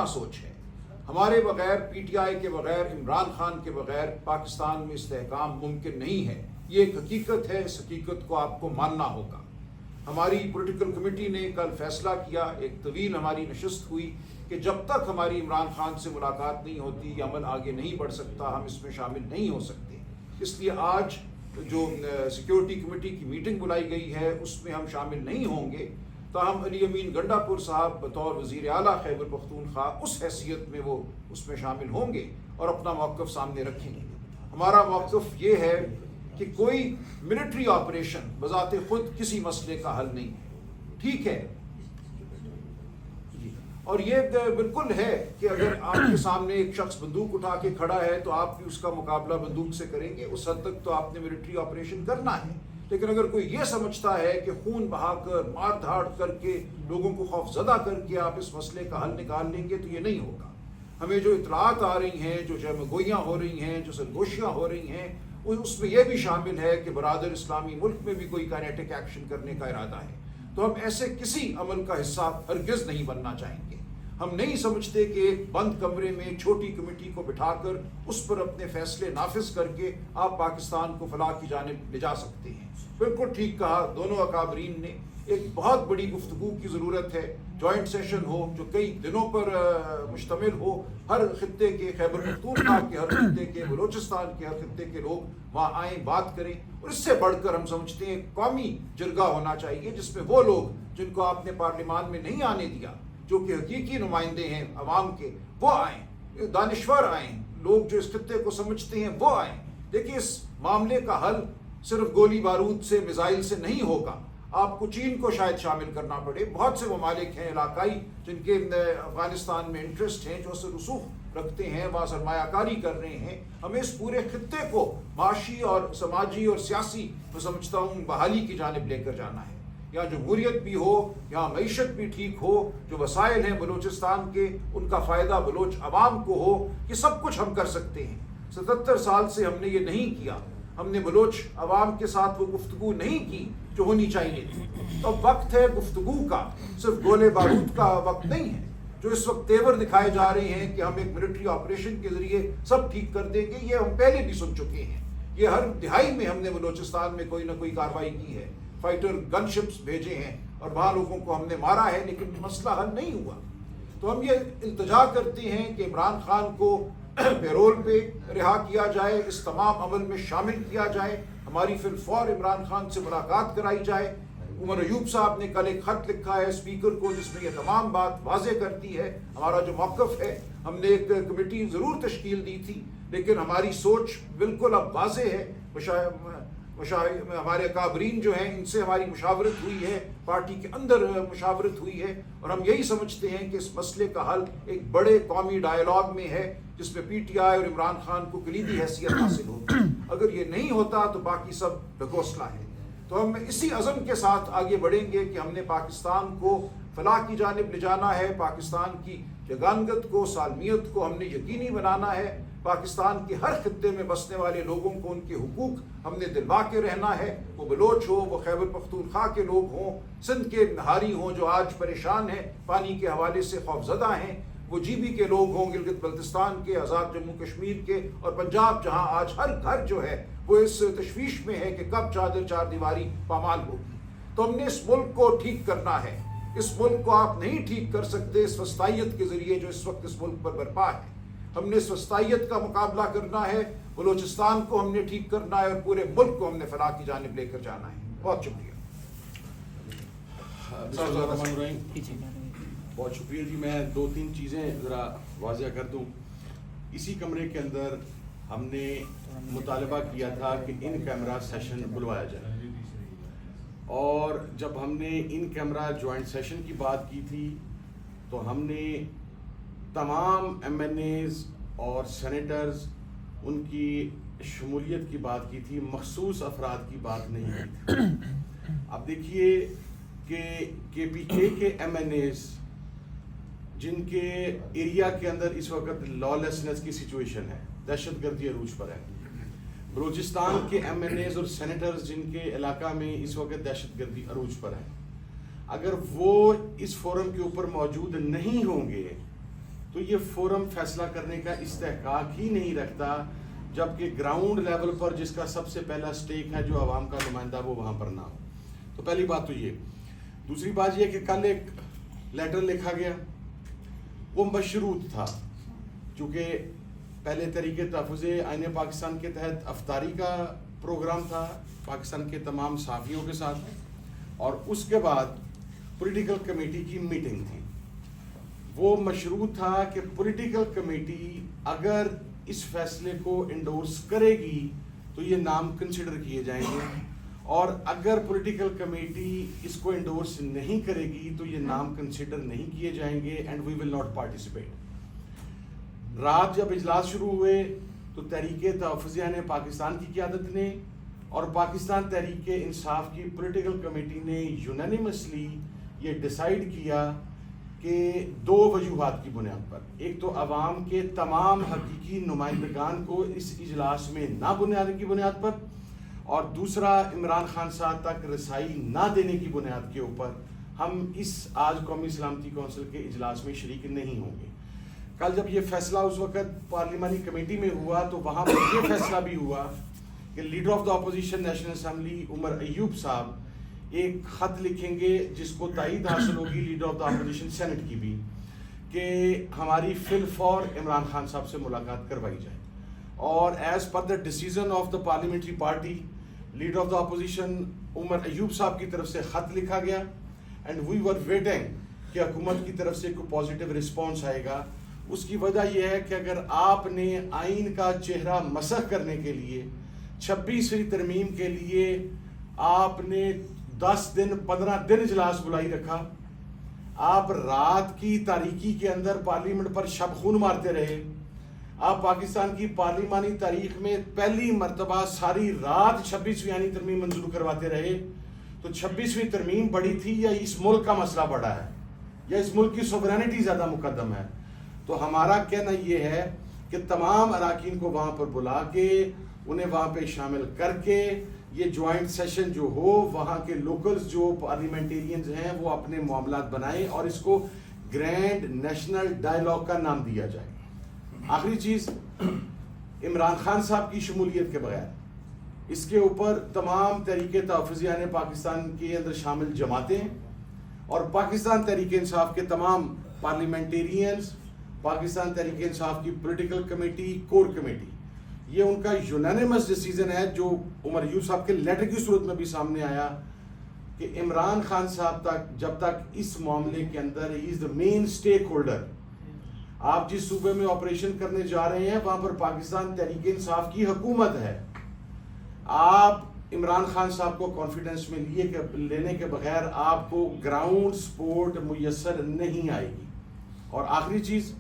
سوچ ہے. ہمارے بغیر، پی ٹی آئی کے بغیر، عمران خان کے بغیر پاکستان میں استحکام ممکن نہیں ہے. یہ ایک حقیقت ہے، اس حقیقت کو آپ کو ماننا ہوگا. ہماری پولیٹیکل کمیٹی نے کل فیصلہ کیا، ایک طویل ہماری نشست ہوئی کہ جب تک ہماری عمران خان سے ملاقات نہیں ہوتی یہ عمل آگے نہیں بڑھ سکتا، ہم اس میں شامل نہیں ہو سکتے. اس لیے آج جو سیکیورٹی کمیٹی کی میٹنگ بلائی گئی ہے اس میں ہم شامل نہیں ہوں گے. تاہم علی امین گنڈا پور صاحب بطور وزیر اعلیٰ خیبر پختونخوا اس حیثیت میں وہ اس میں شامل ہوں گے اور اپنا موقف سامنے رکھیں گے. ہمارا موقف یہ ہے کہ کوئی ملٹری آپریشن بذات خود کسی مسئلے کا حل نہیں ہے. ٹھیک ہے، اور یہ بالکل ہے کہ اگر آپ کے سامنے ایک شخص بندوق اٹھا کے کھڑا ہے تو آپ بھی اس کا مقابلہ بندوق سے کریں گے. اس حد تک تو آپ نے ملٹری آپریشن کرنا ہے. لیکن اگر کوئی یہ سمجھتا ہے کہ خون بہا کر، مار دھاڑ کر کے، لوگوں کو خوف زدہ کر کے آپ اس مسئلے کا حل نکال لیں گے تو یہ نہیں ہوگا. ہمیں جو اطلاعات آ رہی ہیں، جو جمگوئیاں ہو رہی ہیں، جو سرگوشیاں ہو رہی ہیں، اس میں یہ بھی شامل ہے کہ برادر اسلامی ملک میں بھی کوئی کائنیٹک ایکشن کرنے کا ارادہ ہے. تو ہم ایسے کسی عمل کا حصہ ہرگز نہیں بننا چاہیں گے. ہم نہیں سمجھتے کہ ایک بند کمرے میں ایک چھوٹی کمیٹی کو بٹھا کر اس پر اپنے فیصلے نافذ کر کے آپ پاکستان کو فلاح کی جانب لے جا سکتے ہیں. بالکل ٹھیک کہا دونوں اکابرین نے. ایک بہت بڑی گفتگو کی ضرورت ہے. جوائنٹ سیشن ہو جو کئی دنوں پر مشتمل ہو. ہر خطے کے، خیبر پختونخوا کے ہر خطے کے، بلوچستان کے ہر خطے کے لوگ وہاں آئیں، بات کریں. اور اس سے بڑھ کر ہم سمجھتے ہیں قومی جرگہ ہونا چاہیے جس میں وہ لوگ جن کو آپ نے پارلیمان میں نہیں آنے دیا، جو کہ حقیقی نمائندے ہیں عوام کے، وہ آئیں، دانشور آئیں، لوگ جو اس خطے کو سمجھتے ہیں وہ آئیں. دیکھیں اس معاملے کا حل صرف گولی بارود سے، میزائل سے نہیں ہوگا. آپ کو چین کو شاید شامل کرنا پڑے. بہت سے ممالک ہیں علاقائی جن کے افغانستان میں انٹرسٹ ہیں، جو اسے رسوخ رکھتے ہیں، وہاں سرمایہ کاری کر رہے ہیں. ہمیں اس پورے خطے کو معاشی اور سماجی اور سیاسی، میں سمجھتا ہوں، بحالی کی جانب لے کر جانا ہے. یہاں جمہوریت بھی ہو، یہاں معیشت بھی ٹھیک ہو، جو وسائل ہیں بلوچستان کے ان کا فائدہ بلوچ عوام کو ہو. یہ سب کچھ ہم کر سکتے ہیں. 77 سال سے ہم نے یہ نہیں کیا. ہم نے بلوچ عوام کے ساتھ وہ گفتگو نہیں کی جو ہونی چاہیے تھی. تو اب وقت ہے گفتگو کا، صرف گولے بارود کا وقت نہیں ہے. جو اس وقت تیور دکھائے جا رہے ہیں کہ ہم ایک ملٹری آپریشن کے ذریعے سب ٹھیک کر دیں گے، یہ ہم پہلے بھی سن چکے ہیں. یہ ہر دہائی میں ہم نے بلوچستان میں کوئی نہ کوئی کارروائی کی ہے. فائٹر گن شپس بھیجے ہیں اور وہاں لوگوں کو ہم نے مارا ہے، لیکن مسئلہ حل نہیں ہوا. تو ہم یہ التجا کرتے ہیں کہ عمران خان کو پیرول پہ رہا کیا جائے، اس تمام عمل میں شامل کیا جائے. ہماری فی الفور عمران خان سے ملاقات کرائی جائے. عمر ایوب صاحب نے کل ایک خط لکھا ہے اسپیکر کو جس میں یہ تمام بات واضح کرتی ہے ہمارا جو موقف ہے. ہم نے ایک کمیٹی ضرور تشکیل دی تھی، لیکن ہماری سوچ بالکل اب واضح ہے. ہمارے اکابرین جو ہیں ان سے ہماری مشاورت ہوئی ہے، پارٹی کے اندر مشاورت ہوئی ہے، اور ہم یہی سمجھتے ہیں کہ اس مسئلے کا حل ایک بڑے قومی ڈائیلاگ میں ہے جس میں پی ٹی آئی اور عمران خان کو کلیدی حیثیت حاصل ہوگی. اگر یہ نہیں ہوتا تو باقی سب ڈھکوسلا ہے. تو ہم اسی عزم کے ساتھ آگے بڑھیں گے کہ ہم نے پاکستان کو فلاح کی جانب لے جانا ہے. پاکستان کی یگانگت کو، سالمیت کو ہم نے یقینی بنانا ہے. پاکستان کے ہر خطے میں بسنے والے لوگوں کو ان کے حقوق ہم نے دلوا کے رہنا ہے. وہ بلوچ ہو، وہ خیبر پختونخوا کے لوگ ہوں، سندھ کے نہاری ہوں جو آج پریشان ہیں، پانی کے حوالے سے خوفزدہ ہیں، وہ جی بی کے لوگ ہوں، گلگت بلتستان کے، آزاد جموں کشمیر کے، اور پنجاب جہاں آج ہر گھر جو ہے وہ اس تشویش میں ہے کہ کب چادر چار دیواری پامال ہوگی. تو ہم نے اس ملک کو ٹھیک کرنا ہے. اس ملک کو آپ نہیں ٹھیک کر سکتے اس وسطائیت کے ذریعے جو اس وقت اس ملک پر برپا ہے. ہم نے اس وسطائیت کا مقابلہ کرنا ہے. بلوچستان کو ہم نے ٹھیک کرنا ہے اور پورے ملک کو ہم نے فلاح کی جانب لے کر جانا ہے. بہت شکریہ. بہت شکریہ جی. میں 2-3 چیزیں ذرا واضح کر دوں. اسی کمرے کے اندر ہم نے مطالبہ کیا تھا کہ ان کیمرہ سیشن بلوایا جائے، اور جب ہم نے ان کیمرہ جوائنٹ سیشن کی بات کی تھی تو ہم نے تمام ایم این ایز اور سینیٹرز ان کی شمولیت کی بات کی تھی، مخصوص افراد کی بات نہیں کی تھی. اب دیکھیے کہ کے پی کے ایم این ایز جن کے ایریا کے اندر اس وقت لا لیسنس کی سچویشن ہے، دہشت گردی عروج پر ہے، بلوچستان کے ایم این ایز اور سینیٹرز جن کے علاقہ میں اس وقت دہشت گردی عروج پر ہے، اگر وہ اس فورم کے اوپر موجود نہیں ہوں گے تو یہ فورم فیصلہ کرنے کا استحقاق ہی نہیں رکھتا، جبکہ گراؤنڈ لیول پر جس کا سب سے پہلا سٹیک ہے جو عوام کا نمائندہ وہ وہاں پر نہ ہو۔ تو پہلی بات تو یہ۔ دوسری بات یہ کہ کل ایک لیٹر لکھا گیا، وہ مشروط تھا، چونکہ پہلے طریقے تحفظ آئین پاکستان کے تحت افطاری کا پروگرام تھا پاکستان کے تمام صحافیوں کے ساتھ، اور اس کے بعد پولیٹیکل کمیٹی کی میٹنگ تھی۔ وہ مشروط تھا کہ پولیٹیکل کمیٹی اگر اس فیصلے کو انڈورس کرے گی تو یہ نام کنسیڈر کیے جائیں گے، اور اگر پولیٹیکل کمیٹی اس کو انڈورس نہیں کرے گی تو یہ نام کنسیڈر نہیں کیے جائیں گے، and we will not participate. رات جب اجلاس شروع ہوئے تو تحریک تحفظ آئین پاکستان کی قیادت نے اور پاکستان تحریک انصاف کی پولیٹیکل کمیٹی نے یونینیمسلی یہ ڈیسائیڈ کیا کہ دو وجوہات کی بنیاد پر، ایک تو عوام کے تمام حقیقی نمائندگان کو اس اجلاس میں نہ بنیاد کی بنیاد پر، اور دوسرا عمران خان صاحب تک رسائی نہ دینے کی بنیاد کے اوپر ہم اس آج قومی سلامتی کونسل کے اجلاس میں شریک نہیں ہوں گے۔ کل جب یہ فیصلہ اس وقت پارلیمانی کمیٹی میں ہوا تو وہاں پر یہ فیصلہ بھی ہوا کہ leader of the opposition national assembly Omar Ayub صاحب ایک خط لکھیں گے جس کو تائید حاصل ہوگی leader of the opposition senate کی بھی، کہ ہماری فی الفور عمران خان صاحب سے ملاقات کروائی جائے، اور as per the decision of the parliamentary party leader of the opposition Omar Ayub صاحب کی طرف سے خط لکھا گیا، اینڈ وی ور ویٹنگ کہ حکومت کی طرف سے کوئی پازیٹیو رسپانس آئے گا۔ اس کی وجہ یہ ہے کہ اگر آپ نے آئین کا چہرہ مسخ کرنے کے لیے 26ویں ترمیم کے لیے آپ نے 10 دن 15 دن اجلاس بلائی رکھا، آپ رات کی تاریکی کے اندر پارلیمنٹ پر شب خون مارتے رہے، آپ پاکستان کی پارلیمانی تاریخ میں پہلی مرتبہ ساری رات 26ویں ترمیم منظور کرواتے رہے، تو 26ویں ترمیم بڑی تھی یا اس ملک کا مسئلہ بڑا ہے، یا اس ملک کی سوورینٹی زیادہ مقدم ہے؟ تو ہمارا کہنا یہ ہے کہ تمام اراکین کو وہاں پر بلا کے انہیں وہاں پہ شامل کر کے یہ جوائنٹ سیشن جو ہو، وہاں کے لوکلز جو پارلیمنٹیرینز ہیں وہ اپنے معاملات بنائیں اور اس کو گرینڈ نیشنل ڈائیلاگ کا نام دیا جائے۔ آخری چیز، عمران خان صاحب کی شمولیت کے بغیر اس کے اوپر تمام تحریک تحفظ آئین پاکستان کے اندر شامل جماعتیں اور پاکستان تحریک انصاف کے تمام پارلیمنٹیرینز، پاکستان تحریک انصاف کی پولیٹیکل کمیٹی، کور کمیٹی، یہ ان کا یونینیمس ڈیسیژن ہے جو عمر ایوب صاحب کے لیٹر کی صورت میں بھی سامنے آیا کہ عمران خان صاحب تک جب تک اس معاملے کے اندر ہی از دا مین اسٹیک ہولڈر، آپ جس صوبے میں آپریشن کرنے جا رہے ہیں وہاں پر پاکستان تحریک انصاف کی حکومت ہے، آپ عمران خان صاحب کو کانفیڈنس میں لینے کے بغیر آپ کو گراؤنڈ سپورٹ میسر نہیں آئے گی۔ اور آخری چیز،